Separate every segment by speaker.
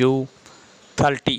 Speaker 1: U30۔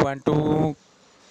Speaker 1: .2